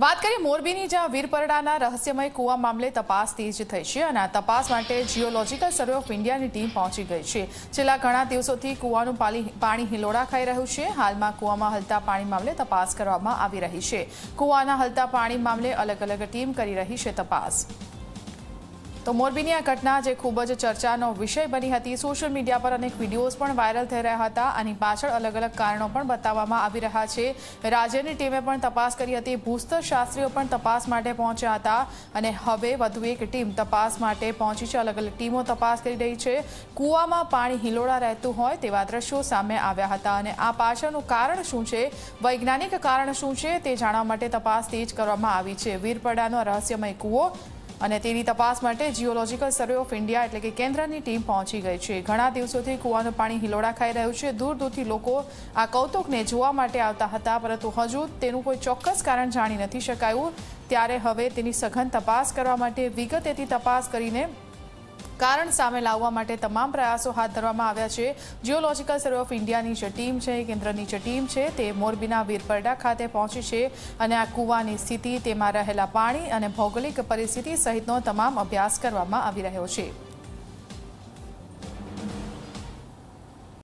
વાત કરીએ મોરબીની જ્યાં વીરપરડાના રહસ્યમય કૂવા મામલે તપાસ તેજ થઈ છે અને આ તપાસ માટે જીઓલોજીકલ સર્વે ઓફ ઇન્ડિયાની ટીમ પહોંચી ગઈ છે। છેલ્લા ઘણા દિવસોથી કૂવાનું પાણી હિલોડા ખાઈ રહ્યું છે। હાલમાં કૂવામાં હલતા પાણી મામલે તપાસ કરવામાં આવી રહી છે। કૂવાના હલતા પાણી મામલે અલગ અલગ ટીમ કરી રહી છે તપાસ। તો મોરબીની આ ઘટના જે ખૂબ જ ચર્ચાનો વિષય બની હતી। સોશિયલ મીડિયા પર અનેક વિડીયોઝ પણ વાયરલ થઈ રહ્યા હતા। આની પાછળ અલગ અલગ કારણો પણ બતાવવામાં આવી રહ્યા છે। રાજ્યની ટીમે પણ તપાસ કરી હતી। ભૂસ્તર શાસ્ત્રીઓ પણ તપાસ માટે પહોંચ્યા હતા અને હવે વધુ એક ટીમ તપાસ માટે પહોંચી છે। અલગ અલગ ટીમો તપાસ કરી રહી છે। કૂવામાં પાણી હિલોડા રહેતું હોય તેવા દ્રશ્યો સામે આવ્યા હતા અને આ પાછળનું કારણ શું છે, વૈજ્ઞાનિક કારણ શું છે તે જાણવા માટે તપાસ તેજ કરવામાં આવી છે। વીરપરડાનો રહસ્યમય કૂવો અને તેની તપાસ માટે જીઓલોજીકલ સર્વે ઓફ ઇન્ડિયા એટલે કે કેન્દ્રની ટીમ પહોંચી ગઈ છે। ઘણા દિવસોથી કૂવાનું પાણી હિલોડા ખાઈ રહ્યું છે। દૂર દૂરથી લોકો આ કૌતુકને જોવા માટે આવતા હતા, પરંતુ હજુ તેનું કોઈ ચોક્કસ કારણ જાણી નથી શકાયું। ત્યારે હવે તેની સઘન તપાસ કરવા માટે વિગતેથી તપાસ કરીને કારણ સામે લાવવા માટે તમામ પ્રયાસો હાથ ધરવામાં આવ્યા છે। જીઓલોજીકલ સર્વે ઓફ ઇન્ડિયાની જે ટીમ છે, કેન્દ્રની જે ટીમ છે તે મોરબીના વીરપરડા ખાતે પહોંચી છે અને આ કૂવાની સ્થિતિ, તેમાં રહેલા પાણી અને ભૌગોલિક પરિસ્થિતિ સહિતનો તમામ અભ્યાસ કરવામાં આવી રહ્યો છે।